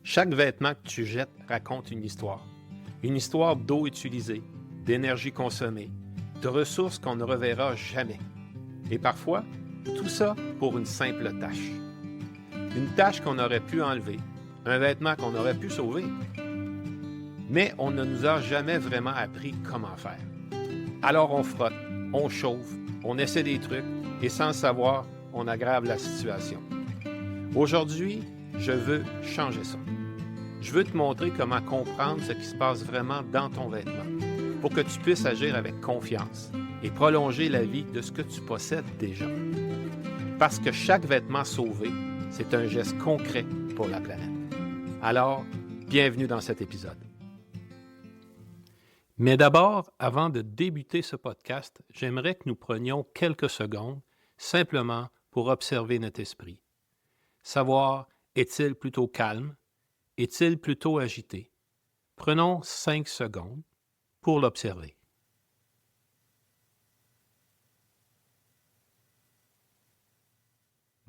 Chaque vêtement que tu jettes raconte une histoire. Une histoire d'eau utilisée, d'énergie consommée, de ressources qu'on ne reverra jamais. Et parfois, tout ça pour une simple tâche. Une tâche qu'on aurait pu enlever, un vêtement qu'on aurait pu sauver. Mais on ne nous a jamais vraiment appris comment faire. Alors on frotte, on chauffe, on essaie des trucs et sans le savoir, on aggrave la situation. Aujourd'hui, je veux changer ça. Je veux te montrer comment comprendre ce qui se passe vraiment dans ton vêtement pour que tu puisses agir avec confiance et prolonger la vie de ce que tu possèdes déjà. Parce que chaque vêtement sauvé, c'est un geste concret pour la planète. Alors, bienvenue dans cet épisode. Mais d'abord, avant de débuter ce podcast, j'aimerais que nous prenions quelques secondes simplement pour observer notre esprit. Savoir, est-il plutôt calme? Est-il plutôt agité? Prenons 5 secondes pour l'observer.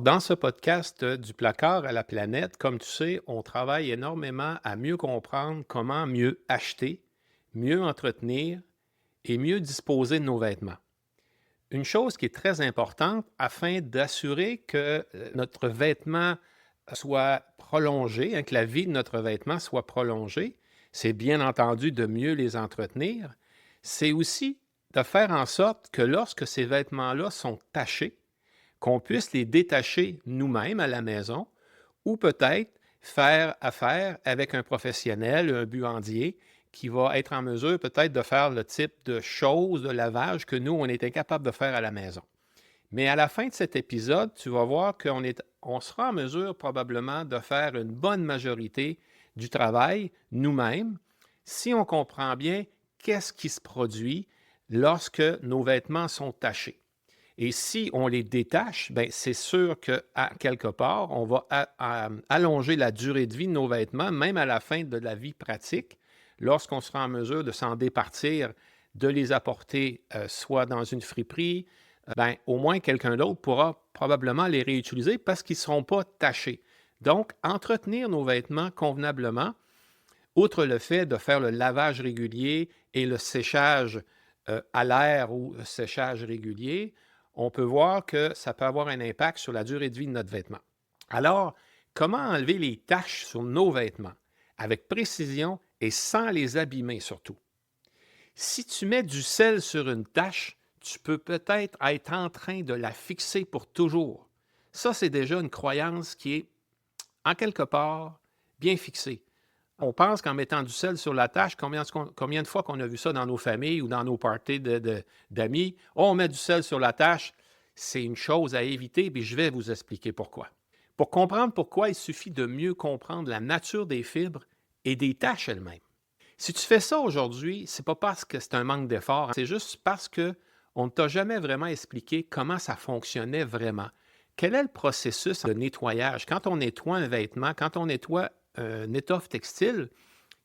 Dans ce podcast du placard à la planète, comme tu sais, on travaille énormément à mieux comprendre comment mieux acheter, mieux entretenir et mieux disposer de nos vêtements. Une chose qui est très importante afin d'assurer que notre vêtement soit prolongé, que la vie de notre vêtement soit prolongée, c'est bien entendu de mieux les entretenir. C'est aussi de faire en sorte que lorsque ces vêtements-là sont tachés, qu'on puisse les détacher nous-mêmes à la maison ou peut-être faire affaire avec un professionnel, un buandier, qui va être en mesure peut-être de faire le type de choses, de lavage que nous, on est incapable de faire à la maison. Mais à la fin de cet épisode, tu vas voir qu'on sera en mesure probablement de faire une bonne majorité du travail nous-mêmes si on comprend bien qu'est-ce qui se produit lorsque nos vêtements sont tachés. Et si on les détache, bien, c'est sûr qu'à quelque part, on va allonger la durée de vie de nos vêtements, même à la fin de la vie pratique, lorsqu'on sera en mesure de s'en départir, de les apporter soit dans une friperie, bien, au moins quelqu'un d'autre pourra probablement les réutiliser parce qu'ils ne seront pas tachés. Donc, entretenir nos vêtements convenablement, outre le fait de faire le lavage régulier et le séchage à l'air ou le séchage régulier, on peut voir que ça peut avoir un impact sur la durée de vie de notre vêtement. Alors, comment enlever les taches sur nos vêtements avec précision et sans les abîmer surtout? Si tu mets du sel sur une tache, tu peux peut-être être en train de la fixer pour toujours. Ça, c'est déjà une croyance qui est, en quelque part, bien fixée. On pense qu'en mettant du sel sur la tache, combien de fois qu'on a vu ça dans nos familles ou dans nos parties d'amis, on met du sel sur la tache, c'est une chose à éviter, puis je vais vous expliquer pourquoi. Pour comprendre pourquoi, il suffit de mieux comprendre la nature des fibres et des taches elles-mêmes. Si tu fais ça aujourd'hui, c'est pas parce que c'est un manque d'effort, c'est juste parce qu'on ne t'a jamais vraiment expliqué comment ça fonctionnait vraiment. Quel est le processus de nettoyage? Quand on nettoie un vêtement, quand on nettoie une étoffe textile,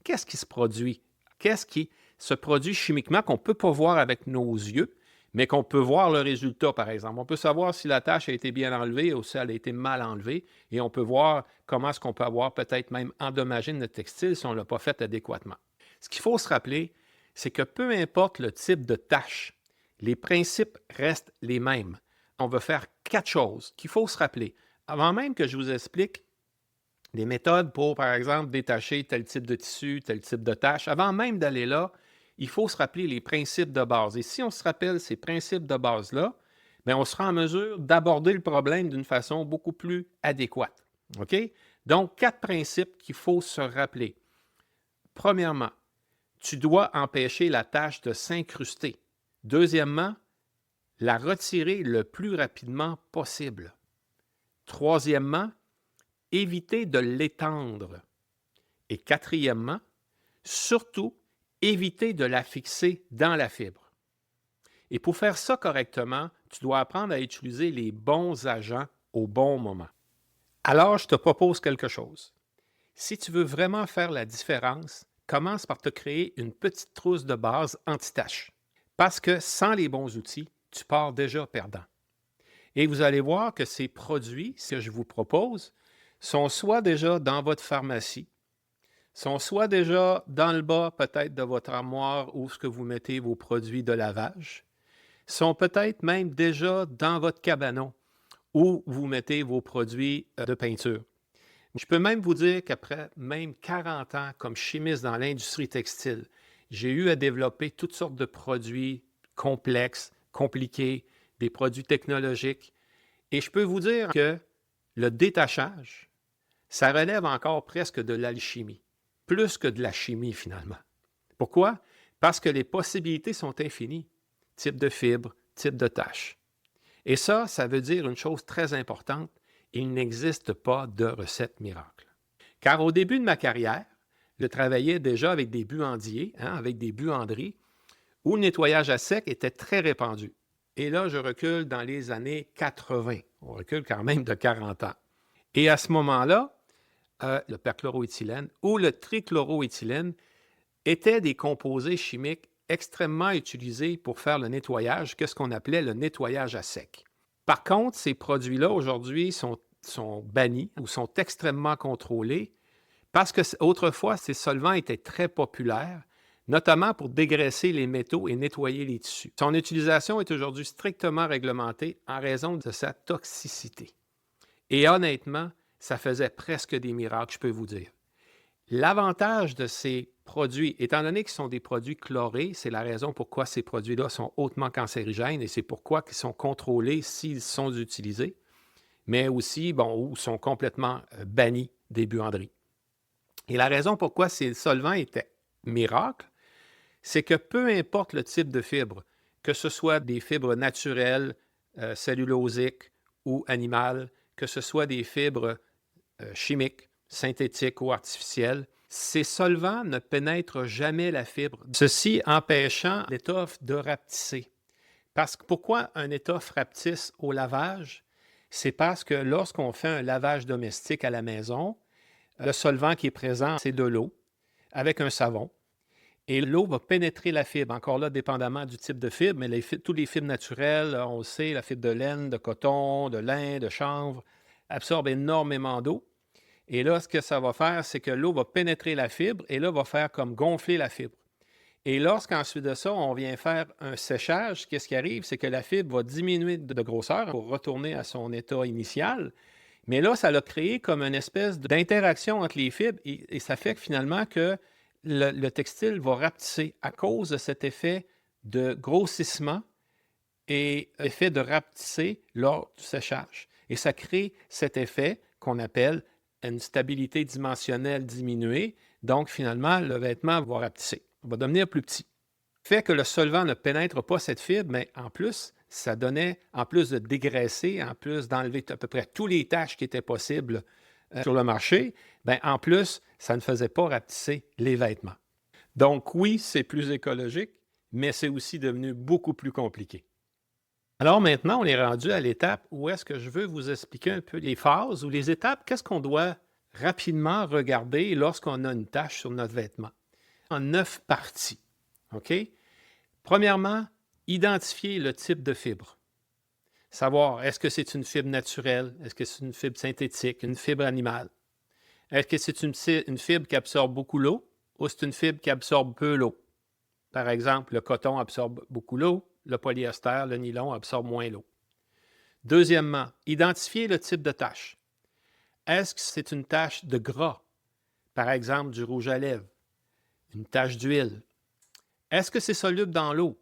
qu'est-ce qui se produit? Qu'est-ce qui se produit chimiquement qu'on ne peut pas voir avec nos yeux, mais qu'on peut voir le résultat, par exemple? On peut savoir si la tache a été bien enlevée ou si elle a été mal enlevée, et on peut voir comment est-ce qu'on peut avoir peut-être même endommagé notre textile si on ne l'a pas fait adéquatement. Ce qu'il faut se rappeler, c'est que peu importe le type de tache, les principes restent les mêmes. On va faire 4 choses qu'il faut se rappeler. Avant même que je vous explique des méthodes pour, par exemple, détacher tel type de tissu, tel type de tache, avant même d'aller là, il faut se rappeler les principes de base. Et si on se rappelle ces principes de base-là, bien, on sera en mesure d'aborder le problème d'une façon beaucoup plus adéquate. OK? Donc, 4 principes qu'il faut se rappeler. Premièrement, tu dois empêcher la tache de s'incruster. Deuxièmement, la retirer le plus rapidement possible. Troisièmement, éviter de l'étendre. Et quatrièmement, surtout, éviter de la fixer dans la fibre. Et pour faire ça correctement, tu dois apprendre à utiliser les bons agents au bon moment. Alors, je te propose quelque chose. Si tu veux vraiment faire la différence, commence par te créer une petite trousse de base anti-tache. Parce que sans les bons outils, tu pars déjà perdant. Et vous allez voir que ces produits, ce que je vous propose, sont soit déjà dans votre pharmacie sont soit déjà dans le bas peut-être de votre armoire où ce que vous mettez vos produits de lavage, sont peut-être même déjà dans votre cabanon où vous mettez vos produits de peinture. Je peux même vous dire qu'après même 40 ans comme chimiste dans l'industrie textile, j'ai eu à développer toutes sortes de produits complexes, compliqués, des produits technologiques. Et je peux vous dire que le détachage, ça relève encore presque de l'alchimie, plus que de la chimie finalement. Pourquoi? Parce que les possibilités sont infinies. Type de fibre, type de tâche. Et ça veut dire une chose très importante, il n'existe pas de recette miracle. Car au début de ma carrière, je travaillais déjà avec des buandiers, avec des buanderies, où le nettoyage à sec était très répandu. Et là, je recule dans les années 80. On recule quand même de 40 ans. Et à ce moment-là, le perchloroéthylène ou le trichloroéthylène étaient des composés chimiques extrêmement utilisés pour faire le nettoyage, qu'est-ce qu'on appelait le nettoyage à sec. Par contre, ces produits-là, aujourd'hui, sont bannis ou sont extrêmement contrôlés parce qu'autrefois, ces solvants étaient très populaires, notamment pour dégraisser les métaux et nettoyer les tissus. Son utilisation est aujourd'hui strictement réglementée en raison de sa toxicité. Et honnêtement, ça faisait presque des miracles, je peux vous dire. L'avantage de ces produits, étant donné qu'ils sont des produits chlorés, c'est la raison pourquoi ces produits-là sont hautement cancérigènes et c'est pourquoi ils sont contrôlés s'ils sont utilisés, mais aussi, ou sont complètement bannis des buanderies. Et la raison pourquoi ces solvants étaient miracles, c'est que peu importe le type de fibre, que ce soit des fibres naturelles, cellulosiques ou animales, que ce soit des fibres chimiques, synthétiques ou artificielles, ces solvants ne pénètrent jamais la fibre, ceci empêchant l'étoffe de rapetisser. Pourquoi un étoffe rapetisse au lavage? C'est parce que lorsqu'on fait un lavage domestique à la maison, le solvant qui est présent, c'est de l'eau avec un savon. Et l'eau va pénétrer la fibre, encore là, dépendamment du type de fibre, mais tous les fibres naturelles, on le sait, la fibre de laine, de coton, de lin, de chanvre, absorbent énormément d'eau. Et là, ce que ça va faire, c'est que l'eau va pénétrer la fibre et là, va faire comme gonfler la fibre. Et lorsqu'ensuite de ça, on vient faire un séchage, qu'est-ce qui arrive? C'est que la fibre va diminuer de grosseur pour retourner à son état initial. Mais là, ça a créé comme une espèce d'interaction entre les fibres et ça fait que finalement que le textile va rapetisser à cause de cet effet de grossissement et effet de rapetisser lors du séchage. Et ça crée cet effet qu'on appelle une stabilité dimensionnelle diminuée. Donc, finalement, le vêtement va rapetisser, va devenir plus petit. Fait que le solvant ne pénètre pas cette fibre, mais en plus, ça donnait, en plus de dégraisser, en plus d'enlever à peu près tous les tâches qui étaient possibles sur le marché, en plus, ça ne faisait pas rapetisser les vêtements. Donc oui, c'est plus écologique, mais c'est aussi devenu beaucoup plus compliqué. Alors maintenant, on est rendu à l'étape où est-ce que je veux vous expliquer un peu les phases ou les étapes, qu'est-ce qu'on doit rapidement regarder lorsqu'on a une tache sur notre vêtement. En 9 parties. OK? Premièrement, identifier le type de fibre. Savoir, est-ce que c'est une fibre naturelle? Est-ce que c'est une fibre synthétique? Une fibre animale? Est-ce que c'est une fibre qui absorbe beaucoup l'eau ou c'est une fibre qui absorbe peu l'eau? Par exemple, le coton absorbe beaucoup l'eau, le polyester, le nylon absorbe moins l'eau. Deuxièmement, identifier le type de tache. Est-ce que c'est une tache de gras? Par exemple, du rouge à lèvres, une tache d'huile. Est-ce que c'est soluble dans l'eau?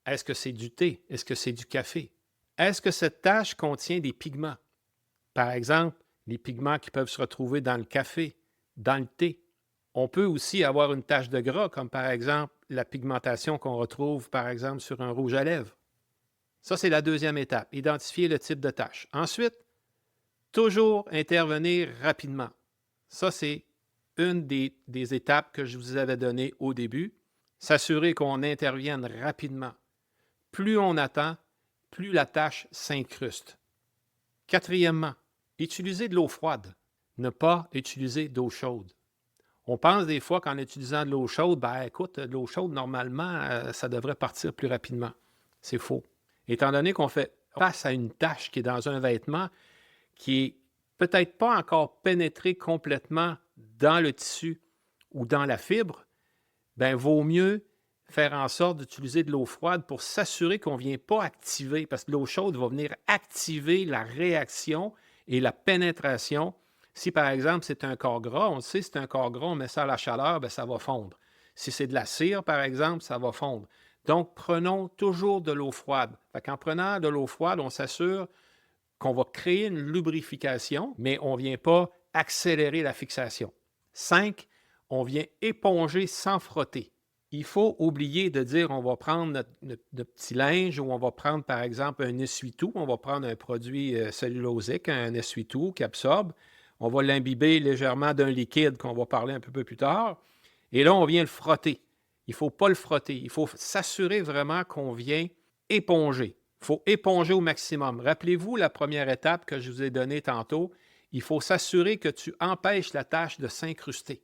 Est-ce que c'est du thé? Est-ce que c'est du café? Est-ce que cette tache contient des pigments? Par exemple, les pigments qui peuvent se retrouver dans le café, dans le thé. On peut aussi avoir une tache de gras, comme par exemple la pigmentation qu'on retrouve, par exemple, sur un rouge à lèvres. Ça, c'est la deuxième étape, identifier le type de tache. Ensuite, toujours intervenir rapidement. Ça, c'est une des étapes que je vous avais données au début. S'assurer qu'on intervienne rapidement. Plus on attend, plus la tache s'incruste. Quatrièmement, utiliser de l'eau froide. Ne pas utiliser d'eau chaude. On pense des fois qu'en utilisant de l'eau chaude, écoute, de l'eau chaude, normalement, ça devrait partir plus rapidement. C'est faux. Étant donné qu'on fait face à une tache qui est dans un vêtement qui est peut-être pas encore pénétrée complètement dans le tissu ou dans la fibre, bien, vaut mieux faire en sorte d'utiliser de l'eau froide pour s'assurer qu'on ne vient pas activer, parce que l'eau chaude va venir activer la réaction et la pénétration. Si, par exemple, c'est un corps gras, on le sait, c'est un corps gras, on met ça à la chaleur, bien, ça va fondre. Si c'est de la cire, par exemple, ça va fondre. Donc, prenons toujours de l'eau froide. En prenant de l'eau froide, on s'assure qu'on va créer une lubrification, mais on ne vient pas accélérer la fixation. 5, on vient éponger sans frotter. Il faut oublier de dire on va prendre notre petit linge ou on va prendre par exemple un essuie-tout, on va prendre un produit cellulosique, un essuie-tout qui absorbe, on va l'imbiber légèrement d'un liquide qu'on va parler un peu plus tard, et là on vient le frotter. Il ne faut pas le frotter, il faut s'assurer vraiment qu'on vient éponger. Il faut éponger au maximum. Rappelez-vous la première étape que je vous ai donnée tantôt, il faut s'assurer que tu empêches la tâche de s'incruster.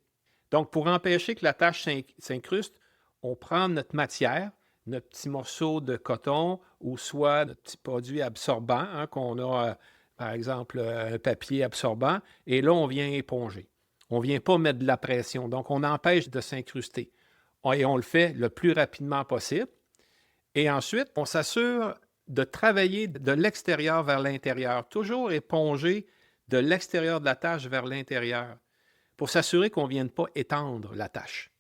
Donc, pour empêcher que la tâche s'incruste, on prend notre matière, notre petit morceau de coton ou soit notre petit produit absorbant, qu'on a, par exemple, un papier absorbant, et là, on vient éponger. On ne vient pas mettre de la pression, donc on empêche de s'incruster. Et on le fait le plus rapidement possible. Et ensuite, on s'assure de travailler de l'extérieur vers l'intérieur, toujours éponger de l'extérieur de la tâche vers l'intérieur, pour s'assurer qu'on ne vienne pas étendre la tâche.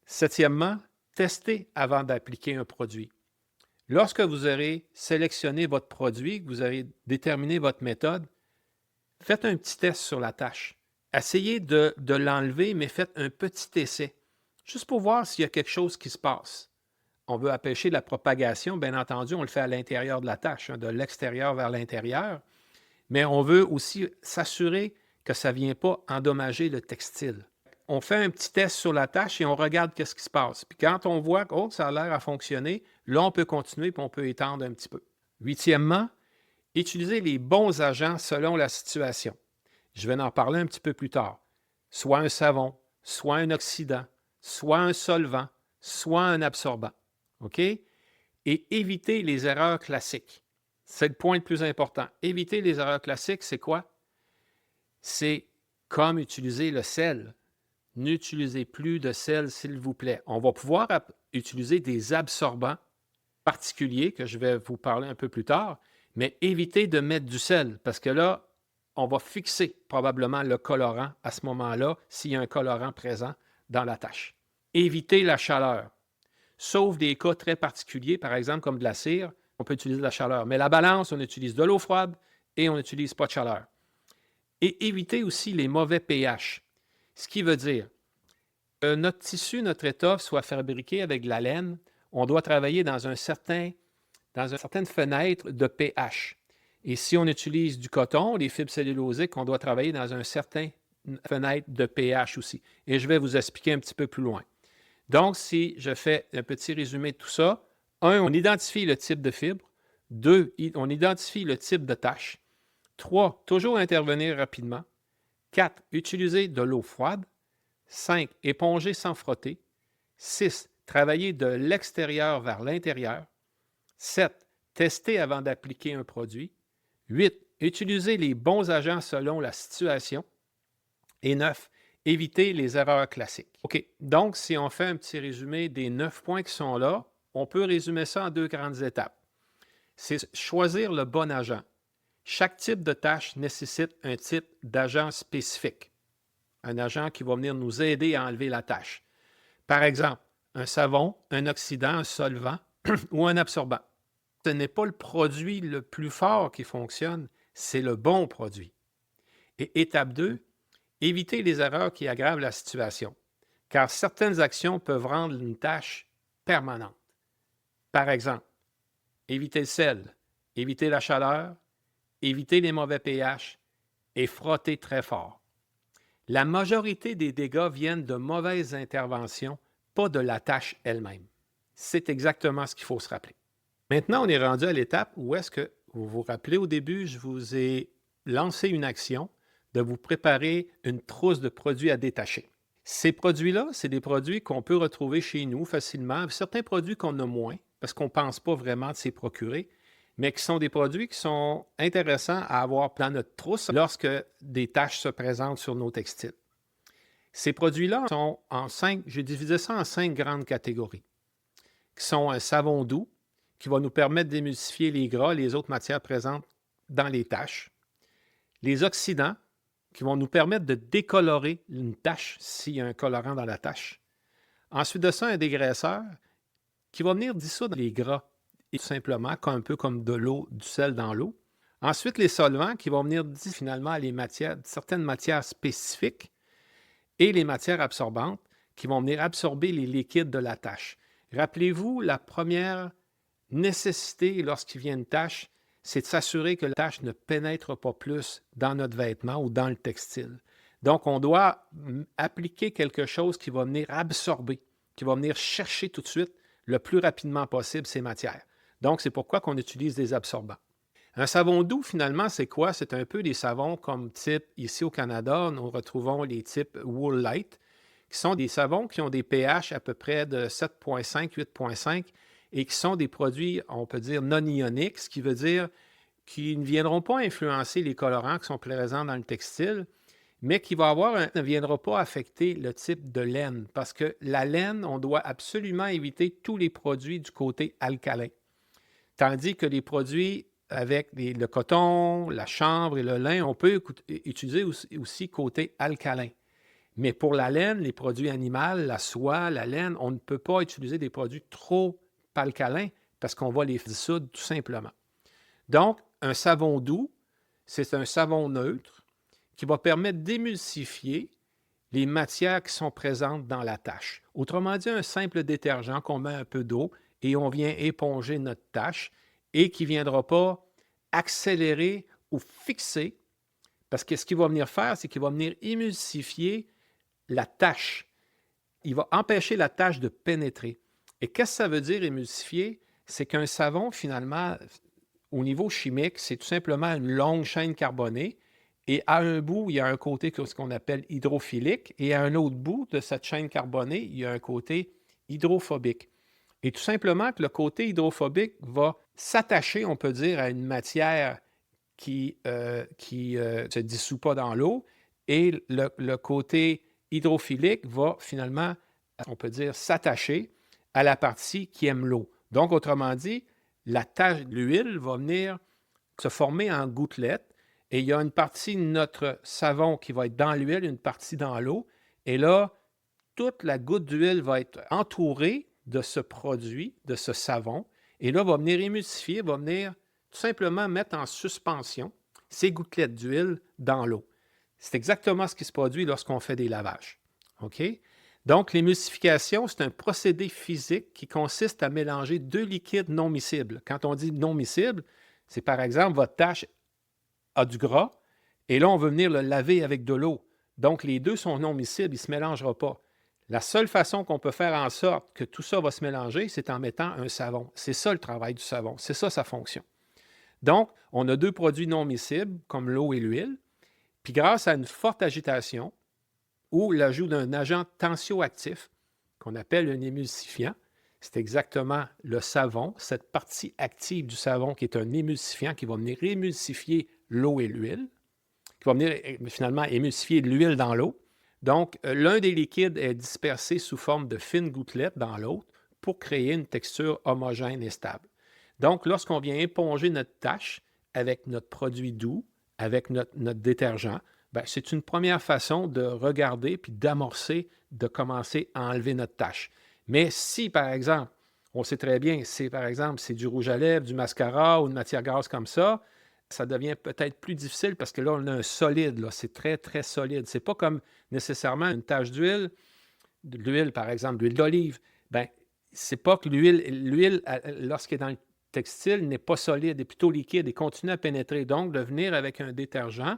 Septièmement, testez avant d'appliquer un produit. Lorsque vous aurez sélectionné votre produit, que vous avez déterminé votre méthode, faites un petit test sur la tâche. Essayez de l'enlever, mais faites un petit essai, juste pour voir s'il y a quelque chose qui se passe. On veut empêcher la propagation, bien entendu, on le fait à l'intérieur de la tâche, de l'extérieur vers l'intérieur, mais on veut aussi s'assurer que ça ne vient pas endommager le textile. On fait un petit test sur la tâche et on regarde qu'est-ce qui se passe. Puis quand on voit que ça a l'air à fonctionner, là, on peut continuer et on peut étendre un petit peu. Huitièmement, utilisez les bons agents selon la situation. Je vais en parler un petit peu plus tard. Soit un savon, soit un oxydant, soit un solvant, soit un absorbant. OK? Et évitez les erreurs classiques. C'est le point le plus important. Éviter les erreurs classiques, c'est quoi? C'est comme utiliser le sel. N'utilisez plus de sel, s'il vous plaît. On va pouvoir utiliser des absorbants particuliers, que je vais vous parler un peu plus tard, mais évitez de mettre du sel, parce que là, on va fixer probablement le colorant à ce moment-là, s'il y a un colorant présent dans la tâche. Évitez la chaleur. Sauf des cas très particuliers, par exemple comme de la cire, on peut utiliser de la chaleur. Mais la balance, on utilise de l'eau froide et on n'utilise pas de chaleur. Et évitez aussi les mauvais pH. Ce qui veut dire que notre tissu, notre étoffe soit fabriqué avec de la laine, on doit travailler dans une certaine fenêtre de pH. Et si on utilise du coton, les fibres cellulosiques, on doit travailler dans une certaine fenêtre de pH aussi. Et je vais vous expliquer un petit peu plus loin. Donc, si je fais un petit résumé de tout ça, 1, on identifie le type de fibre. 2, on identifie le type de tâche. 3, toujours intervenir rapidement. 4, utiliser de l'eau froide. 5, éponger sans frotter. 6, travailler de l'extérieur vers l'intérieur. 7, tester avant d'appliquer un produit. 8, utiliser les bons agents selon la situation. Et 9, éviter les erreurs classiques. OK, donc si on fait un petit résumé des 9 points qui sont là, on peut résumer ça en 2 grandes étapes. C'est choisir le bon agent. Chaque type de tâche nécessite un type d'agent spécifique. Un agent qui va venir nous aider à enlever la tâche. Par exemple, un savon, un oxydant, un solvant ou un absorbant. Ce n'est pas le produit le plus fort qui fonctionne, c'est le bon produit. Et étape 2, éviter les erreurs qui aggravent la situation, car certaines actions peuvent rendre une tâche permanente. Par exemple, éviter le sel, éviter la chaleur, éviter les mauvais pH et frotter très fort. La majorité des dégâts viennent de mauvaises interventions, pas de la tâche elle-même. C'est exactement ce qu'il faut se rappeler. Maintenant, on est rendu à l'étape où est-ce que, vous vous rappelez au début, je vous ai lancé une action de vous préparer une trousse de produits à détacher. Ces produits-là, c'est des produits qu'on peut retrouver chez nous facilement. Certains produits qu'on a moins, parce qu'on ne pense pas vraiment de s'y procurer, mais qui sont des produits qui sont intéressants à avoir dans notre trousse lorsque des tâches se présentent sur nos textiles. Ces produits-là sont en 5, j'ai divisé ça en 5 grandes catégories, qui sont un savon doux, qui va nous permettre d'émulsifier les gras, les autres matières présentes dans les taches. Les oxydants, qui vont nous permettre de décolorer une tache s'il y a un colorant dans la tache. Ensuite de ça, un dégraisseur qui va venir dissoudre les gras, tout simplement, un peu comme de l'eau, du sel dans l'eau. Ensuite, les solvants qui vont venir finalement les matières, certaines matières spécifiques et les matières absorbantes qui vont venir absorber les liquides de la tache. Rappelez-vous, la première nécessité lorsqu'il vient une tache, c'est de s'assurer que la tache ne pénètre pas plus dans notre vêtement ou dans le textile. Donc, on doit appliquer quelque chose qui va venir absorber, qui va venir chercher tout de suite le plus rapidement possible ces matières. Donc, c'est pourquoi on utilise des absorbants. Un savon doux, finalement, c'est quoi? C'est un peu des savons comme type, ici au Canada, nous retrouvons les types Wool Light, qui sont des savons qui ont des pH à peu près de 7,5, 8,5 et qui sont des produits, on peut dire, non ioniques, ce qui veut dire qu'ils ne viendront pas influencer les colorants qui sont présents dans le textile, mais qui ne viendra pas affecter le type de laine, parce que la laine, on doit absolument éviter tous les produits du côté alcalin. Tandis que les produits avec le coton, la chanvre et le lin, on peut utiliser aussi côté alcalin. Mais pour la laine, les produits animaux, la soie, la laine, on ne peut pas utiliser des produits trop alcalins parce qu'on va les dissoudre tout simplement. Donc, un savon doux, c'est un savon neutre qui va permettre d'émulsifier les matières qui sont présentes dans la tache. Autrement dit, un simple détergent qu'on met un peu d'eau et on vient éponger notre tache et qui ne viendra pas accélérer ou fixer, parce que ce qu'il va venir faire, c'est qu'il va venir émulsifier la tache. Il va empêcher la tache de pénétrer. Et qu'est-ce que ça veut dire émulsifier? C'est qu'un savon, finalement, au niveau chimique, c'est tout simplement une longue chaîne carbonée et à un bout, il y a un côté ce qu'on appelle hydrophilique et à un autre bout de cette chaîne carbonée, il y a un côté hydrophobique. Et tout simplement que le côté hydrophobique va s'attacher, on peut dire, à une matière qui se dissout pas dans l'eau et le côté hydrophilique va finalement, on peut dire, s'attacher à la partie qui aime l'eau. Donc, autrement dit, l'huile va venir se former en gouttelettes et il y a une partie de notre savon qui va être dans l'huile, une partie dans l'eau. Et là, toute la goutte d'huile va être entourée de ce produit, de ce savon. Et là, va venir émulsifier, va venir tout simplement mettre en suspension ces gouttelettes d'huile dans l'eau. C'est exactement ce qui se produit lorsqu'on fait des lavages. OK? Donc, l'émulsification, c'est un procédé physique qui consiste à mélanger deux liquides non miscibles. Quand on dit non miscible, c'est par exemple, votre tache a du gras et là, on veut venir le laver avec de l'eau. Donc, les deux sont non miscibles, ils ne se mélangeront pas. La seule façon qu'on peut faire en sorte que tout ça va se mélanger, c'est en mettant un savon. C'est ça le travail du savon, c'est ça sa fonction. Donc, on a deux produits non miscibles, comme l'eau et l'huile, puis grâce à une forte agitation ou l'ajout d'un agent tensioactif, qu'on appelle un émulsifiant, c'est exactement le savon, cette partie active du savon qui est un émulsifiant qui va venir émulsifier l'eau et l'huile, qui va venir finalement émulsifier l'huile dans l'eau. Donc, l'un des liquides est dispersé sous forme de fines gouttelettes dans l'autre pour créer une texture homogène et stable. Donc, lorsqu'on vient éponger notre tache avec notre produit doux, avec notre détergent, bien, c'est une première façon de regarder puis d'amorcer, de commencer à enlever notre tache. Mais si, par exemple, on sait très bien, si par exemple c'est du rouge à lèvres, du mascara ou une matière grasse comme ça devient peut-être plus difficile parce que là, on a un solide, là, c'est très, très solide. C'est pas comme nécessairement une tache d'huile, de l'huile, par exemple, d'huile d'olive. Bien, c'est pas que l'huile, lorsqu'elle est dans le textile, n'est pas solide, est plutôt liquide et continue à pénétrer. Donc, de venir avec un détergent,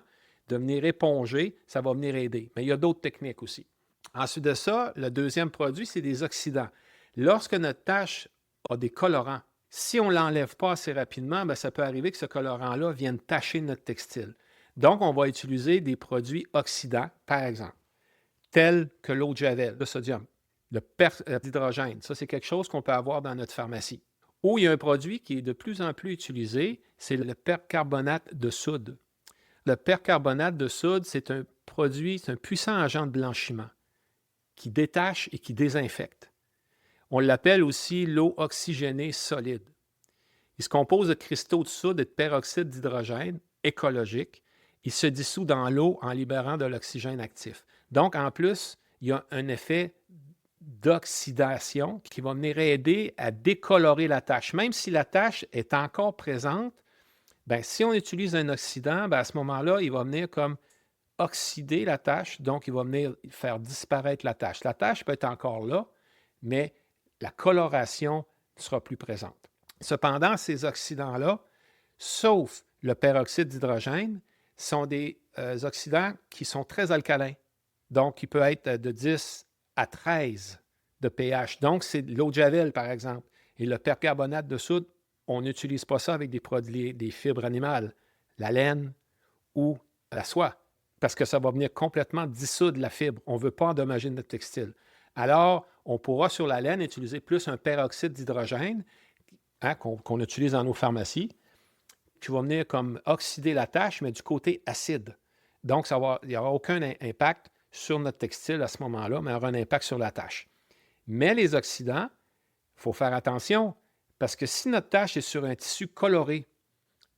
de venir éponger, ça va venir aider. Mais il y a d'autres techniques aussi. Ensuite de ça, le deuxième produit, c'est des oxydants. Lorsque notre tache a des colorants, si on ne l'enlève pas assez rapidement, bien, ça peut arriver que ce colorant-là vienne tacher notre textile. Donc, on va utiliser des produits oxydants, par exemple, tels que l'eau de javel, le sodium, le d'hydrogène. Ça, c'est quelque chose qu'on peut avoir dans notre pharmacie. Ou il y a un produit qui est de plus en plus utilisé, c'est le percarbonate de soude. Le percarbonate de soude, c'est un produit, c'est un puissant agent de blanchiment. qui détache et qui désinfecte. On l'appelle aussi l'eau oxygénée solide. Il se compose de cristaux de soude et de peroxyde d'hydrogène écologique. Il se dissout dans l'eau en libérant de l'oxygène actif. Donc, en plus, il y a un effet d'oxydation qui va venir aider à décolorer la tache. Même si la tache est encore présente, bien, si on utilise un oxydant, bien, à ce moment-là, il va venir comme oxyder la tache, donc il va venir faire disparaître la tache. La tache peut être encore là, mais la coloration ne sera plus présente. Cependant, ces oxydants-là, sauf le peroxyde d'hydrogène, sont des oxydants qui sont très alcalins. Donc, il peut être de 10 à 13 de pH. Donc, c'est l'eau de Javel, par exemple. Et le percarbonate de soude, on n'utilise pas ça avec des produits, des fibres animales, la laine ou la soie, parce que ça va venir complètement dissoudre la fibre. On ne veut pas endommager notre textile. Alors, on pourra sur la laine utiliser plus un peroxyde d'hydrogène qu'on utilise dans nos pharmacies, qui va venir comme oxyder la tache, mais du côté acide. Donc, il n'y aura aucun impact sur notre textile à ce moment-là, mais il y aura un impact sur la tache. Mais les oxydants, il faut faire attention, parce que si notre tache est sur un tissu coloré,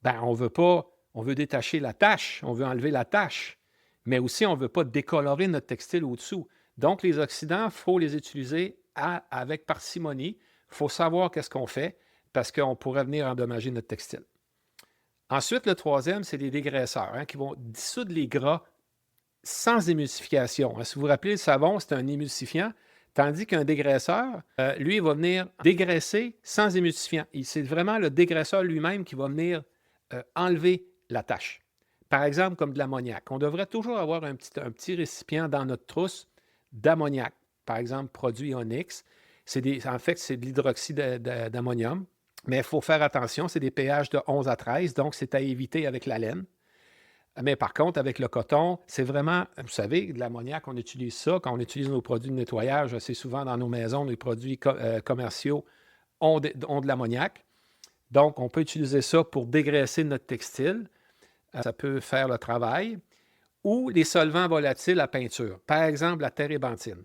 ben on veut détacher la tache, on veut enlever la tache, mais aussi on ne veut pas décolorer notre textile au-dessous. Donc, les oxydants, il faut les utiliser avec parcimonie. Il faut savoir qu'est-ce qu'on fait, parce qu'on pourrait venir endommager notre textile. Ensuite, le troisième, c'est les dégraisseurs qui vont dissoudre les gras sans émulsification. Si vous vous rappelez, le savon, c'est un émulsifiant, tandis qu'un dégraisseur, lui, il va venir dégraisser sans émulsifiant. C'est vraiment le dégraisseur lui-même qui va venir enlever la tache. Par exemple, comme de l'ammoniac. On devrait toujours avoir un petit récipient dans notre trousse d'ammoniac. Par exemple, produit Onyx. En fait, c'est de l'hydroxyde d'ammonium. Mais il faut faire attention, c'est des pH de 11 à 13, donc c'est à éviter avec la laine. Mais par contre, avec le coton, c'est vraiment, vous savez, de l'ammoniac, on utilise ça quand on utilise nos produits de nettoyage. Assez souvent dans nos maisons, les produits commerciaux ont de l'ammoniac. Donc, on peut utiliser ça pour dégraisser notre textile. Ça peut faire le travail. Ou les solvants volatiles à peinture. Par exemple, la térébenthine.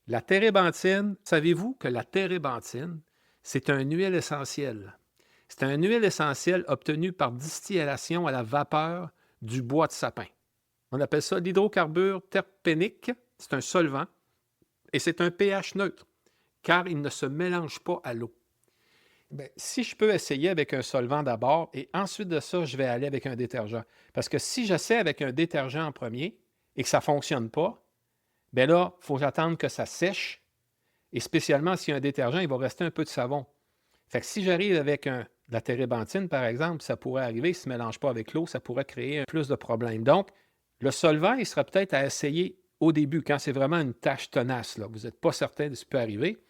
La térébenthine, savez-vous que la térébenthine, c'est une huile essentielle. C'est une huile essentielle obtenue par distillation à la vapeur du bois de sapin. On appelle ça l'hydrocarbure terpénique. C'est un solvant et c'est un pH neutre car il ne se mélange pas à l'eau. Bien, si je peux essayer avec un solvant d'abord et ensuite de ça, je vais aller avec un détergent. Parce que si j'essaie avec un détergent en premier et que ça ne fonctionne pas, bien là, il faut attendre que ça sèche. Et spécialement, s'il y a un détergent, il va rester un peu de savon. Fait que si j'arrive avec de la térébenthine, par exemple, ça pourrait arriver, s'il ne se mélange pas avec l'eau, ça pourrait créer plus de problèmes. Donc, le solvant, il sera peut-être à essayer au début, quand c'est vraiment une tâche tenace. Là. Vous n'êtes pas certain de ce qui peut arriver.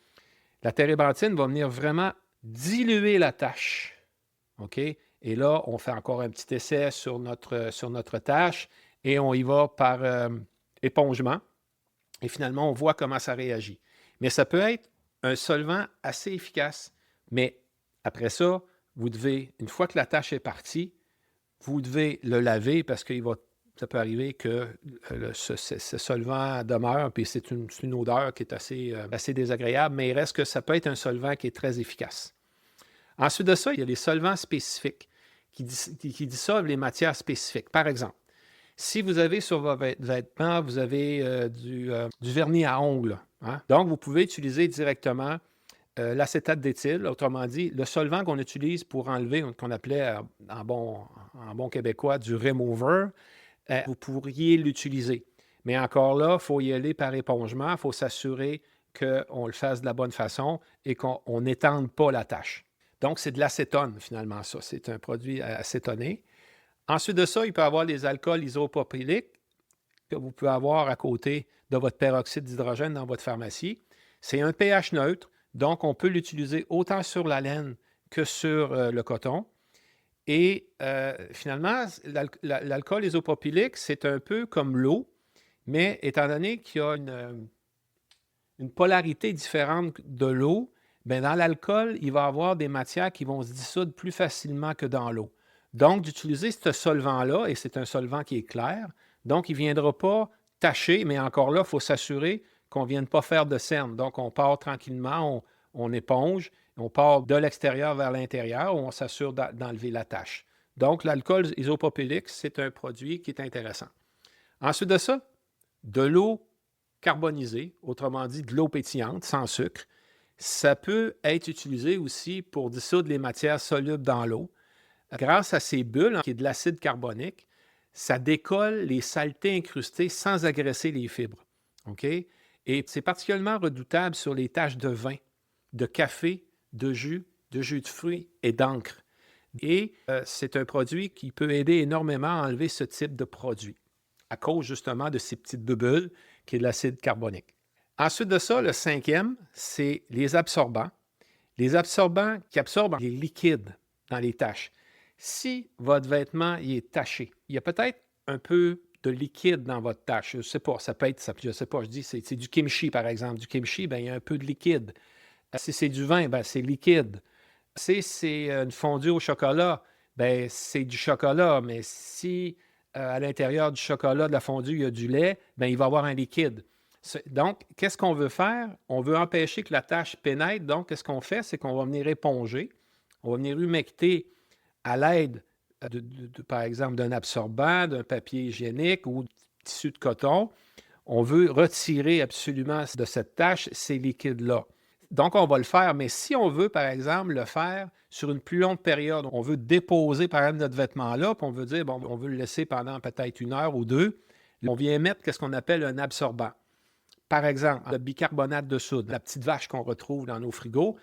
La térébenthine va venir vraiment diluer la tâche. OK? Et là, on fait encore un petit essai sur notre tâche et on y va par épongement. Et finalement, on voit comment ça réagit. Mais ça peut être un solvant assez efficace. Mais après ça, vous devez, une fois que la tâche est partie, vous devez le laver parce que ça peut arriver que ce solvant demeure, puis c'est une odeur qui est assez désagréable, mais il reste que ça peut être un solvant qui est très efficace. Ensuite de ça, il y a les solvants spécifiques qui dissolvent les matières spécifiques. Par exemple, si vous avez sur vos vêtements, vous avez du vernis à ongles. Donc, vous pouvez utiliser directement l'acétate d'éthyle, autrement dit, le solvant qu'on utilise pour enlever, qu'on appelait en bon québécois du remover, vous pourriez l'utiliser. Mais encore là, il faut y aller par épongement, il faut s'assurer qu'on le fasse de la bonne façon et qu'on n'étende pas la tâche. Donc, c'est de l'acétone, finalement, ça. C'est un produit acétoné. Ensuite de ça, il peut y avoir les alcools isopropyliques que vous pouvez avoir à côté de votre peroxyde d'hydrogène dans votre pharmacie. C'est un pH neutre, donc on peut l'utiliser autant sur la laine que sur le coton. Et finalement, l'alcool isopropylique, c'est un peu comme l'eau, mais étant donné qu'il y a une polarité différente de l'eau, bien, dans l'alcool, il va y avoir des matières qui vont se dissoudre plus facilement que dans l'eau. Donc, d'utiliser ce solvant-là, et c'est un solvant qui est clair, donc il ne viendra pas tacher, mais encore là, il faut s'assurer qu'on ne vienne pas faire de cerne. Donc, on part tranquillement, on éponge, on part de l'extérieur vers l'intérieur, on s'assure d'enlever la tache. Donc, l'alcool isopropylique, c'est un produit qui est intéressant. Ensuite de ça, de l'eau carbonisée, autrement dit de l'eau pétillante, sans sucre. Ça peut être utilisé aussi pour dissoudre les matières solubles dans l'eau. Grâce à ces bulles, qui est de l'acide carbonique, ça décolle les saletés incrustées sans agresser les fibres. OK? Et c'est particulièrement redoutable sur les taches de vin, de café, de jus de fruits et d'encre. Et c'est un produit qui peut aider énormément à enlever ce type de produit à cause justement de ces petites bulles qui est de l'acide carbonique. Ensuite de ça, le cinquième, c'est les absorbants. Les absorbants qui absorbent les liquides dans les taches. Si votre vêtement il est taché, il y a peut-être un peu de liquide dans votre tache. Je ne sais pas, ça peut être, je ne sais pas, je dis c'est du kimchi par exemple. Du kimchi, bien, il y a un peu de liquide. Si c'est du vin, bien, c'est liquide. Si c'est une fondue au chocolat, bien, c'est du chocolat. Mais si à l'intérieur du chocolat, de la fondue, il y a du lait, bien, il va y avoir un liquide. Donc, qu'est-ce qu'on veut faire? On veut empêcher que la tache pénètre. Donc, qu'est-ce qu'on fait? C'est qu'on va venir éponger. On va venir humecter à l'aide, par exemple, d'un absorbant, d'un papier hygiénique ou de tissu de coton. On veut retirer absolument de cette tache ces liquides-là. Donc, on va le faire, mais si on veut, par exemple, le faire sur une plus longue période, on veut déposer, par exemple, notre vêtement-là, puis on veut dire, bon, on veut le laisser pendant peut-être 1 heure ou 2, on vient mettre ce qu'on appelle un absorbant. Par exemple, le bicarbonate de soude, la petite vache qu'on retrouve dans nos frigos,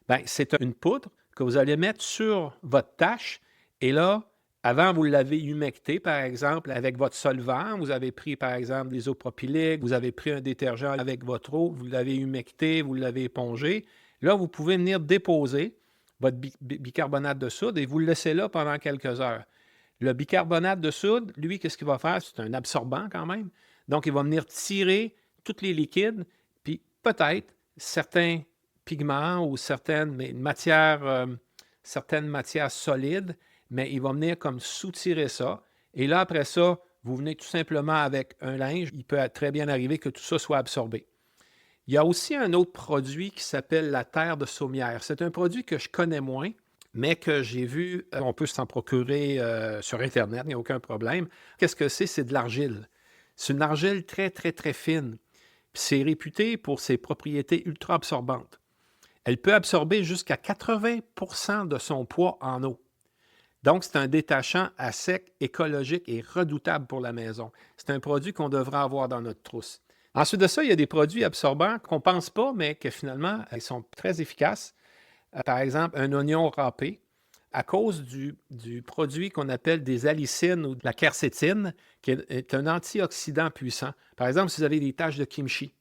bien, c'est une poudre que vous allez mettre sur votre tache. Et là, avant, vous l'avez humecté, par exemple, avec votre solvant. Vous avez pris, par exemple, des isopropyliques, vous avez pris un détergent avec votre eau, vous l'avez humecté, vous l'avez épongé. Là, vous pouvez venir déposer votre bicarbonate de soude et vous le laissez là pendant quelques heures. Le bicarbonate de soude, lui, qu'est-ce qu'il va faire? C'est un absorbant quand même. Donc, il va venir tirer tous les liquides, puis peut-être certains pigments ou certaines matières solides, mais il va venir comme soutirer ça. Et là, après ça, vous venez tout simplement avec un linge. Il peut très bien arriver que tout ça soit absorbé. Il y a aussi un autre produit qui s'appelle la terre de saumière. C'est un produit que je connais moins, mais que j'ai vu, on peut s'en procurer sur Internet, il n'y a aucun problème. Qu'est-ce que c'est? C'est de l'argile. C'est une argile très, très, très fine. C'est réputé pour ses propriétés ultra absorbantes. Elle peut absorber jusqu'à 80% de son poids en eau. Donc, c'est un détachant à sec, écologique et redoutable pour la maison. C'est un produit qu'on devrait avoir dans notre trousse. Ensuite de ça, il y a des produits absorbants qu'on ne pense pas, mais que finalement, ils sont très efficaces. Par exemple, un oignon râpé, à cause du produit qu'on appelle des alicines ou de la quercétine, qui est un antioxydant puissant. Par exemple, si vous avez des taches de kimchi,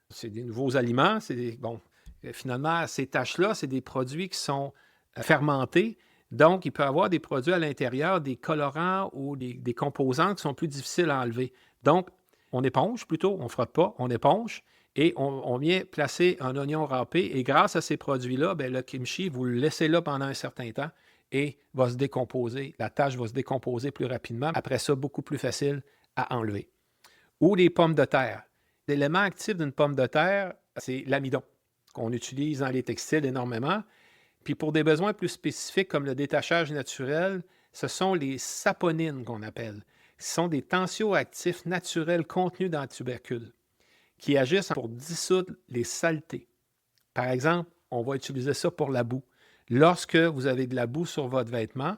c'est des nouveaux aliments, finalement, ces taches-là, c'est des produits qui sont fermentés. Donc, il peut y avoir des produits à l'intérieur, des colorants ou des composants qui sont plus difficiles à enlever. Donc, on éponge plutôt, on ne frotte pas, on éponge et on vient placer un oignon râpé. Et grâce à ces produits-là, bien, le kimchi, vous le laissez là pendant un certain temps et va se décomposer. La tâche va se décomposer plus rapidement. Après ça, beaucoup plus facile à enlever. Ou les pommes de terre. L'élément actif d'une pomme de terre, c'est l'amidon, qu'on utilise dans les textiles énormément. Puis pour des besoins plus spécifiques comme le détachage naturel, ce sont les saponines qu'on appelle. Ce sont des tensioactifs naturels contenus dans le tubercule qui agissent pour dissoudre les saletés. Par exemple, on va utiliser ça pour la boue. Lorsque vous avez de la boue sur votre vêtement,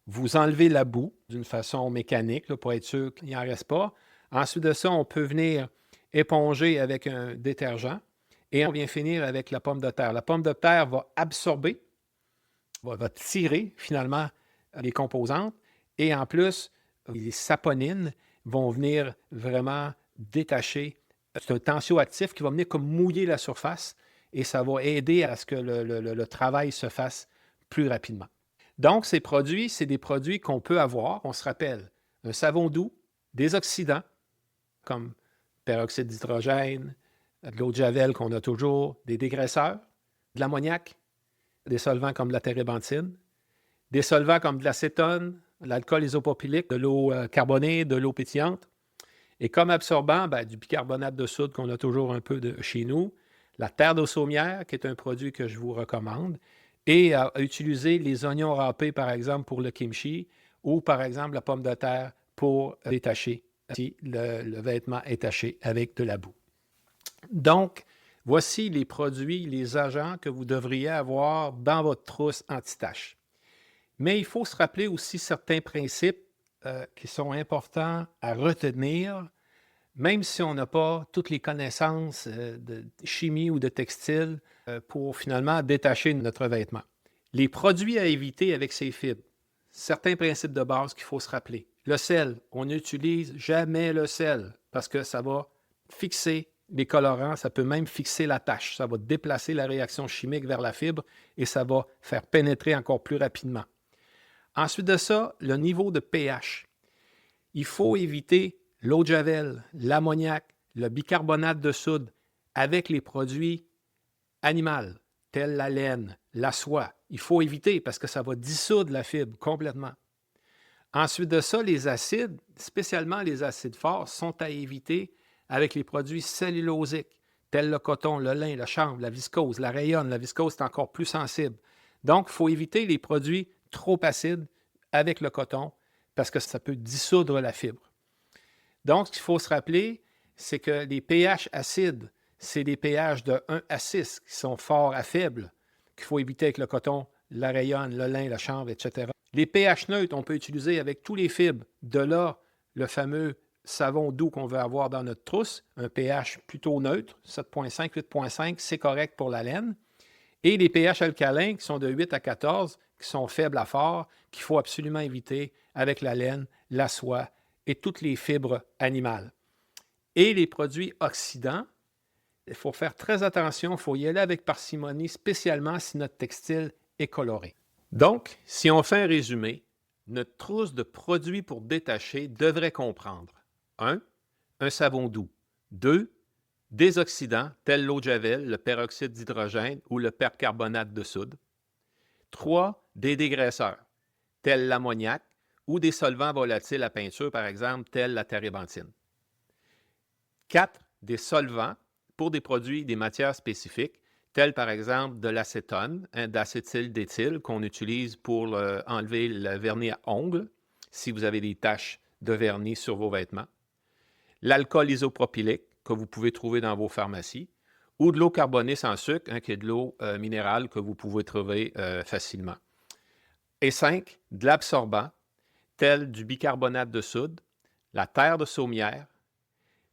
vous enlevez la boue d'une façon mécanique là, pour être sûr qu'il n'y en reste pas. Ensuite de ça, on peut venir éponger avec un détergent et on vient finir avec la pomme de terre. La pomme de terre va absorber, va tirer finalement les composantes et en plus, les saponines vont venir vraiment détacher. C'est un tensioactif qui va venir comme mouiller la surface et ça va aider à ce que le travail se fasse plus rapidement. Donc, ces produits, c'est des produits qu'on peut avoir. On se rappelle, un savon doux, des oxydants comme peroxyde d'hydrogène, de l'eau de javel qu'on a toujours, des dégraisseurs, de l'ammoniac, des solvants comme de la térébenthine, des solvants comme de l'acétone, l'alcool isopropylique, de l'eau carbonée, de l'eau pétillante. Et comme absorbant, du bicarbonate de soude qu'on a toujours un peu chez nous, la terre de saumière, qui est un produit que je vous recommande, et à utiliser les oignons râpés, par exemple, pour le kimchi, ou par exemple la pomme de terre pour détacher si le vêtement est taché avec de la boue. Donc, voici les produits, les agents que vous devriez avoir dans votre trousse anti-tache. Mais il faut se rappeler aussi certains principes qui sont importants à retenir, même si on n'a pas toutes les connaissances de chimie ou de textile pour finalement détacher notre vêtement. Les produits à éviter avec ces fibres. Certains principes de base qu'il faut se rappeler. Le sel, on n'utilise jamais le sel parce que ça va fixer les colorants, ça peut même fixer la tache. Ça va déplacer la réaction chimique vers la fibre et ça va faire pénétrer encore plus rapidement. Ensuite de ça, le niveau de pH. Il faut éviter l'eau de javel, l'ammoniac, le bicarbonate de soude avec les produits animaux, tels la laine, la soie. Il faut éviter parce que ça va dissoudre la fibre complètement. Ensuite de ça, les acides, spécialement les acides forts, sont à éviter avec les produits cellulosiques, tels le coton, le lin, le chanvre, la viscose, la rayonne. La viscose est encore plus sensible. Donc, il faut éviter les produits trop acides avec le coton parce que ça peut dissoudre la fibre. Donc, ce qu'il faut se rappeler, c'est que les pH acides, c'est des pH de 1 à 6 qui sont forts à faibles, qu'il faut éviter avec le coton, la rayonne, le lin, le chanvre, etc. Les pH neutres, on peut utiliser avec tous les fibres. De là, le fameux savon doux qu'on veut avoir dans notre trousse, un pH plutôt neutre, 7,5, 8,5, c'est correct pour la laine. Et les pH alcalins qui sont de 8 à 14, qui sont faibles à forts, qu'il faut absolument éviter avec la laine, la soie et toutes les fibres animales. Et les produits oxydants, il faut faire très attention, il faut y aller avec parcimonie, spécialement si notre textile est coloré. Donc, si on fait un résumé, notre trousse de produits pour détacher devrait comprendre 1. Un savon doux. 2. Des oxydants tels l'eau de javel, le peroxyde d'hydrogène ou le percarbonate de soude. 3. Des dégraisseurs tels l'ammoniac ou des solvants volatiles à peinture, par exemple, tels la térébenthine. 4. Des solvants pour des produits, des matières spécifiques, tels par exemple de l'acétone, d'acétyl-d'éthyle qu'on utilise pour enlever le vernis à ongles, si vous avez des taches de vernis sur vos vêtements. L'alcool isopropylique, que vous pouvez trouver dans vos pharmacies, ou de l'eau carbonée sans sucre, qui est de l'eau minérale que vous pouvez trouver facilement. Et 5. De l'absorbant, tel du bicarbonate de soude, la terre de saumière,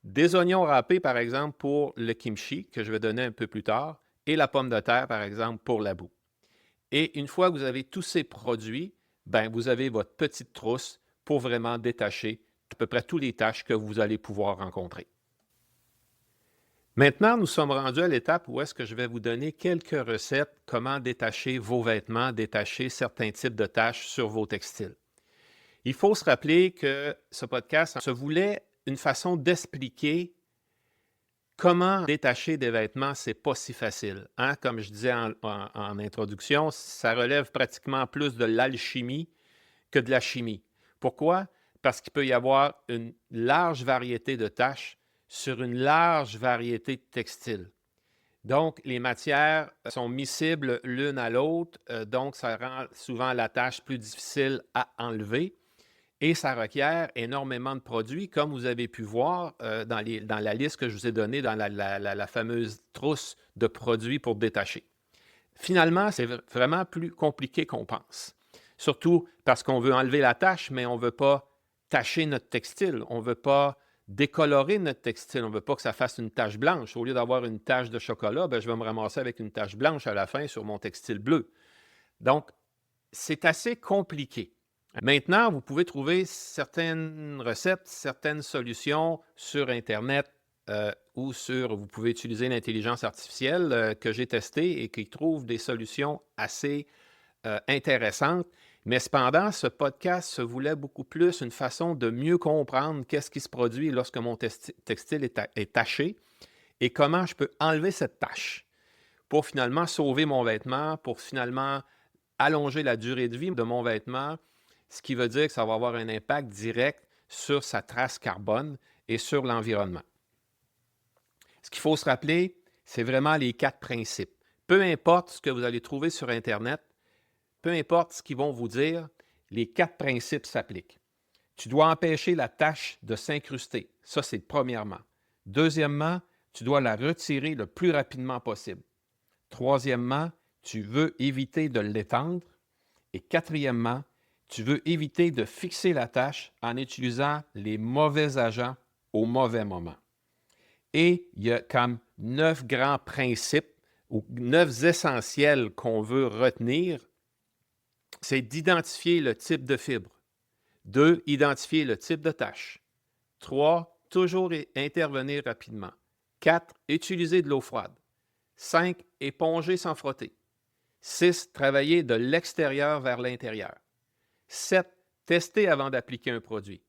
des oignons râpés, par exemple, pour le kimchi, que je vais donner un peu plus tard, et la pomme de terre, par exemple, pour la boue. Et une fois que vous avez tous ces produits, vous avez votre petite trousse pour vraiment détacher à peu près toutes les tâches que vous allez pouvoir rencontrer. Maintenant, nous sommes rendus à l'étape où est-ce que je vais vous donner quelques recettes comment détacher vos vêtements, détacher certains types de tâches sur vos textiles. Il faut se rappeler que ce podcast se voulait une façon d'expliquer comment détacher des vêtements, c'est pas si facile. Comme je disais en introduction, ça relève pratiquement plus de l'alchimie que de la chimie. Pourquoi? Parce qu'il peut y avoir une large variété de tâches sur une large variété de textiles. Donc, les matières sont miscibles l'une à l'autre, donc ça rend souvent la tâche plus difficile à enlever. Et ça requiert énormément de produits, comme vous avez pu voir dans la liste que je vous ai donnée dans la fameuse trousse de produits pour détacher. Finalement, c'est vraiment plus compliqué qu'on pense. Surtout parce qu'on veut enlever la tache, mais on ne veut pas tacher notre textile. On ne veut pas décolorer notre textile. On ne veut pas que ça fasse une tache blanche. Au lieu d'avoir une tache de chocolat, je vais me ramasser avec une tache blanche à la fin sur mon textile bleu. Donc, c'est assez compliqué. Maintenant, vous pouvez trouver certaines recettes, certaines solutions sur Internet ou vous pouvez utiliser l'intelligence artificielle que j'ai testée et qui trouve des solutions assez intéressantes. Mais cependant, ce podcast se voulait beaucoup plus une façon de mieux comprendre qu'est-ce qui se produit lorsque mon textile est taché et comment je peux enlever cette tache pour finalement sauver mon vêtement, pour finalement allonger la durée de vie de mon vêtement, ce qui veut dire que ça va avoir un impact direct sur sa trace carbone et sur l'environnement. Ce qu'il faut se rappeler, c'est vraiment les 4 principes. Peu importe ce que vous allez trouver sur Internet, peu importe ce qu'ils vont vous dire, les 4 principes s'appliquent. Tu dois empêcher la tâche de s'incruster. Ça, c'est premièrement. Deuxièmement, tu dois la retirer le plus rapidement possible. Troisièmement, tu veux éviter de l'étendre. Et quatrièmement, tu veux éviter de fixer la tâche en utilisant les mauvais agents au mauvais moment. Et il y a comme 9 grands principes ou 9 essentiels qu'on veut retenir. C'est d'identifier le type de fibre. 2, identifier le type de tâche. 3, toujours intervenir rapidement. 4, utiliser de l'eau froide. 5, éponger sans frotter. 6, travailler de l'extérieur vers l'intérieur. 7, tester avant d'appliquer un produit.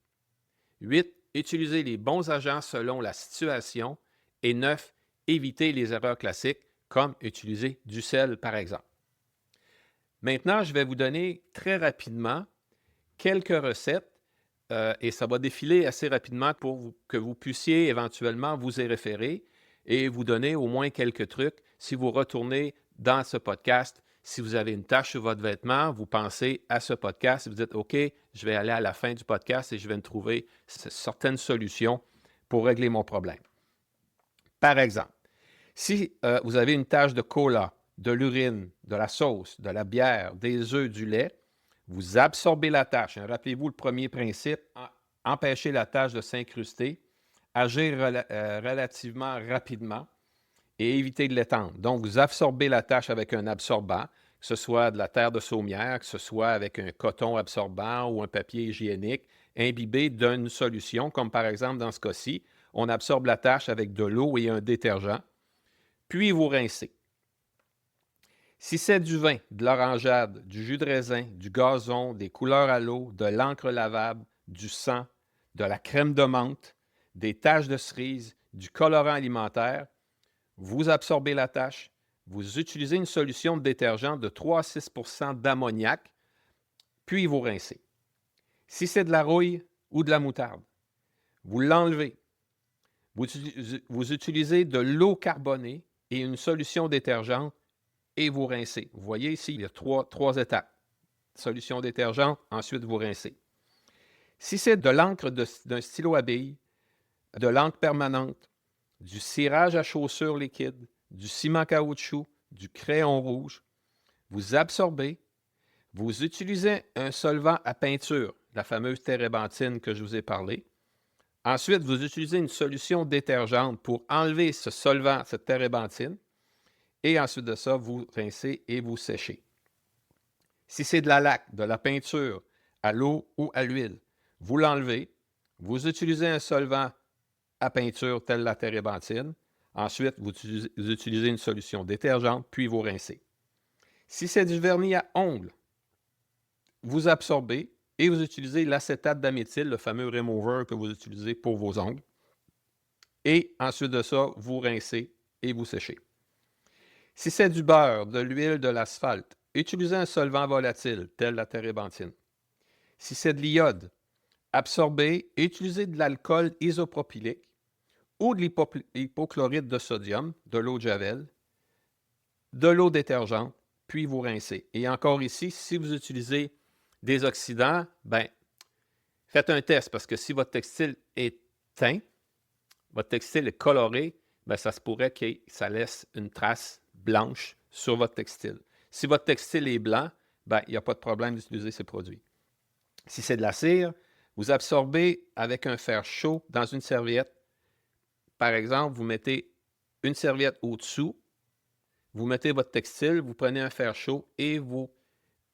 8, utiliser les bons agents selon la situation. Et 9, éviter les erreurs classiques, comme utiliser du sel, par exemple. Maintenant, je vais vous donner très rapidement quelques recettes et ça va défiler assez rapidement pour que vous puissiez éventuellement vous y référer et vous donner au moins quelques trucs si vous retournez dans ce podcast. Si vous avez une tache sur votre vêtement, vous pensez à ce podcast et vous dites « OK, je vais aller à la fin du podcast et je vais me trouver certaines solutions pour régler mon problème. » Par exemple, si vous avez une tache de cola, de l'urine, de la sauce, de la bière, des œufs, du lait, vous absorbez la tâche. Rappelez-vous le premier principe, empêcher la tâche de s'incruster, agir relativement rapidement et éviter de l'étendre. Donc, vous absorbez la tâche avec un absorbant, que ce soit de la terre de saumière, que ce soit avec un coton absorbant ou un papier hygiénique, imbibé d'une solution, comme par exemple dans ce cas-ci, on absorbe la tâche avec de l'eau et un détergent, puis vous rincez. Si c'est du vin, de l'orangeade, du jus de raisin, du gazon, des couleurs à l'eau, de l'encre lavable, du sang, de la crème de menthe, des taches de cerise, du colorant alimentaire, vous absorbez la tâche, vous utilisez une solution de détergent de 3 à 6 % d'ammoniac, puis vous rincez. Si c'est de la rouille ou de la moutarde, vous l'enlevez. Vous utilisez de l'eau carbonée et une solution détergente et vous rincez. Vous voyez ici, il y a trois étapes. Solution détergente, ensuite vous rincez. Si c'est de l'encre d'un stylo à billes, de l'encre permanente, du cirage à chaussures liquide, du ciment caoutchouc, du crayon rouge, vous absorbez, vous utilisez un solvant à peinture, la fameuse térébenthine que je vous ai parlé. Ensuite, vous utilisez une solution détergente pour enlever ce solvant, cette térébenthine. Et ensuite de ça, vous rincez et vous séchez. Si c'est de la laque, de la peinture, à l'eau ou à l'huile, vous l'enlevez, vous utilisez un solvant à peinture tel la térébenthine. Ensuite, vous utilisez une solution détergente, puis vous rincez. Si c'est du vernis à ongles, vous absorbez et vous utilisez l'acétate d'améthyle, le fameux remover que vous utilisez pour vos ongles. Et ensuite de ça, vous rincez et vous séchez. Si c'est du beurre, de l'huile, de l'asphalte, utilisez un solvant volatile, tel la térébenthine. Si c'est de l'iode, absorbez et utilisez de l'alcool isopropylique ou de l'hypochlorite de sodium, de l'eau de javel, de l'eau détergente, puis vous rincez. Et encore ici, si vous utilisez des oxydants, faites un test parce que si votre textile est teint, votre textile est coloré, ça se pourrait que ça laisse une trace blanche sur votre textile. Si votre textile est blanc, il n'y a pas de problème d'utiliser ces produits. Si c'est de la cire, vous absorbez avec un fer chaud dans une serviette. Par exemple, vous mettez une serviette au-dessous, vous mettez votre textile, vous prenez un fer chaud et vous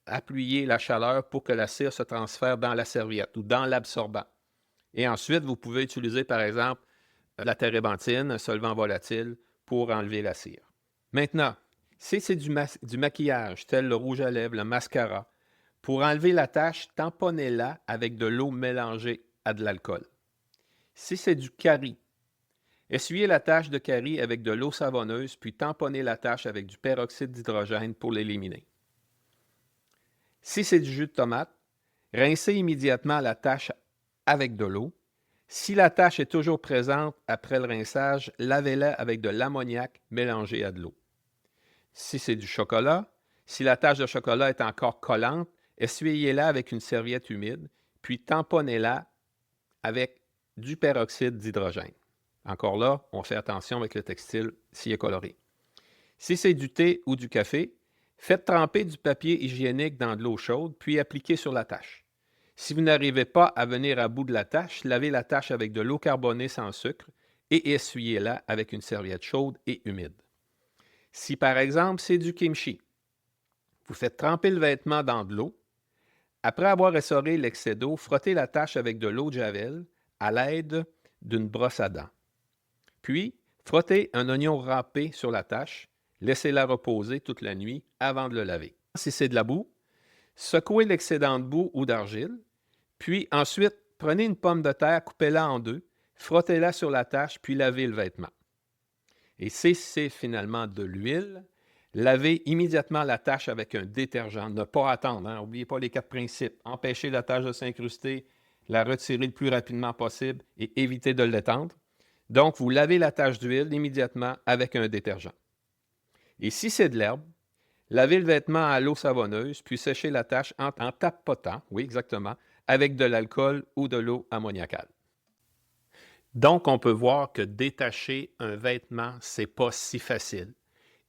appuyez la chaleur pour que la cire se transfère dans la serviette ou dans l'absorbant. Et ensuite, vous pouvez utiliser, par exemple, la térébenthine, un solvant volatile, pour enlever la cire. Maintenant, si c'est du maquillage, tel le rouge à lèvres, le mascara, pour enlever la tache, tamponnez-la avec de l'eau mélangée à de l'alcool. Si c'est du curry, essuyez la tache de curry avec de l'eau savonneuse, puis tamponnez la tache avec du peroxyde d'hydrogène pour l'éliminer. Si c'est du jus de tomate, rincez immédiatement la tache avec de l'eau, Si la tache est toujours présente après le rinçage, lavez-la avec de l'ammoniac mélangé à de l'eau. Si c'est du chocolat, si la tache de chocolat est encore collante, essuyez-la avec une serviette humide, puis tamponnez-la avec du peroxyde d'hydrogène. Encore là, on fait attention avec le textile s'il est coloré. Si c'est du thé ou du café, faites tremper du papier hygiénique dans de l'eau chaude, puis appliquez sur la tache. Si vous n'arrivez pas à venir à bout de la tache, lavez la tache avec de l'eau carbonée sans sucre et essuyez-la avec une serviette chaude et humide. Si par exemple c'est du kimchi, vous faites tremper le vêtement dans de l'eau. Après avoir essoré l'excès d'eau, frottez la tache avec de l'eau de javel à l'aide d'une brosse à dents. Puis, frottez un oignon râpé sur la tache, laissez-la reposer toute la nuit avant de le laver. Si c'est de la boue, secouez l'excédent de boue ou d'argile, puis ensuite, prenez une pomme de terre, coupez-la en deux, frottez-la sur la tache, puis lavez le vêtement. Et si c'est finalement de l'huile, lavez immédiatement la tache avec un détergent. Ne pas attendre, n'oubliez pas les 4 principes. Empêcher la tache de s'incruster, la retirer le plus rapidement possible et éviter de l'étendre. Donc, vous lavez la tache d'huile immédiatement avec un détergent. Et si c'est de l'herbe, lavez le vêtement à l'eau savonneuse, puis séchez la tache en tapotant, oui, exactement, avec de l'alcool ou de l'eau ammoniacale. Donc, on peut voir que détacher un vêtement, c'est pas si facile.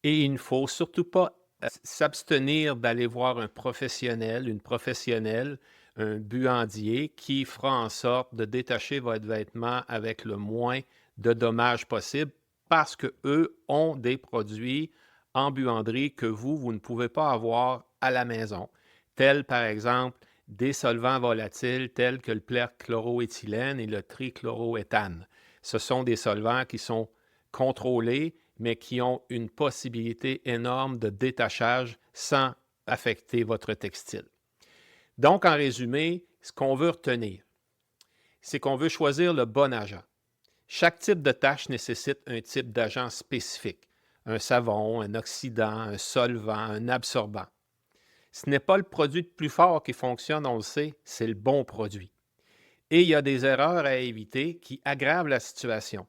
Et il ne faut surtout pas s'abstenir d'aller voir un professionnel, une professionnelle, un buandier qui fera en sorte de détacher votre vêtement avec le moins de dommages possible parce qu'eux ont des produits en buanderie que vous ne pouvez pas avoir à la maison, tels par exemple des solvants volatiles tels que le perchloroéthylène et le trichloroéthane. Ce sont des solvants qui sont contrôlés, mais qui ont une possibilité énorme de détachage sans affecter votre textile. Donc, en résumé, ce qu'on veut retenir, c'est qu'on veut choisir le bon agent. Chaque type de tâche nécessite un type d'agent spécifique, un savon, un oxydant, un solvant, un absorbant. Ce n'est pas le produit le plus fort qui fonctionne, on le sait, c'est le bon produit. Et il y a des erreurs à éviter qui aggravent la situation.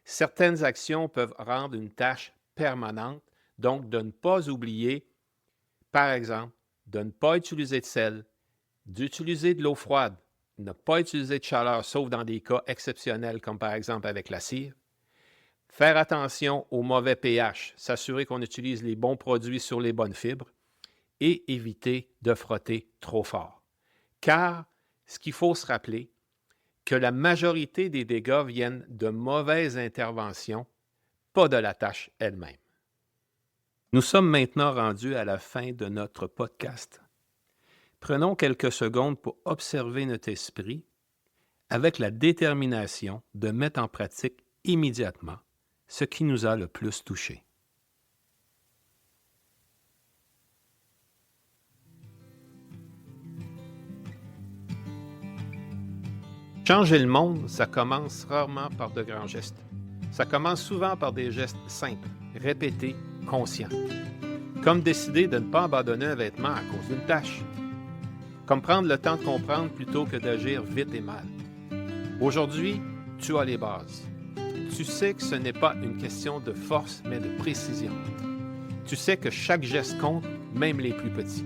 Certaines actions peuvent rendre une tâche permanente, donc de ne pas oublier, par exemple, de ne pas utiliser de sel, d'utiliser de l'eau froide, ne pas utiliser de chaleur, sauf dans des cas exceptionnels, comme par exemple avec la cire. Faire attention au mauvais pH, s'assurer qu'on utilise les bons produits sur les bonnes fibres et éviter de frotter trop fort. Car ce qu'il faut se rappeler, que la majorité des dégâts viennent de mauvaises interventions, pas de la tâche elle-même. Nous sommes maintenant rendus à la fin de notre podcast. Prenons quelques secondes pour observer notre esprit avec la détermination de mettre en pratique immédiatement ce qui nous a le plus touchés. Changer le monde, ça commence rarement par de grands gestes. Ça commence souvent par des gestes simples, répétés, conscients. Comme décider de ne pas abandonner un vêtement à cause d'une tâche. Comme prendre le temps de comprendre plutôt que d'agir vite et mal. Aujourd'hui, tu as les bases. Tu sais que ce n'est pas une question de force, mais de précision. Tu sais que chaque geste compte, même les plus petits.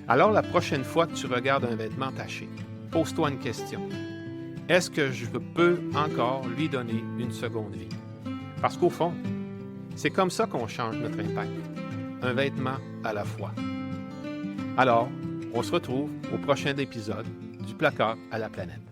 Alors la prochaine fois que tu regardes un vêtement taché, pose-toi une question. Est-ce que je peux encore lui donner une seconde vie? Parce qu'au fond, c'est comme ça qu'on change notre impact. Un vêtement à la fois. Alors, on se retrouve au prochain épisode du Placard à la planète.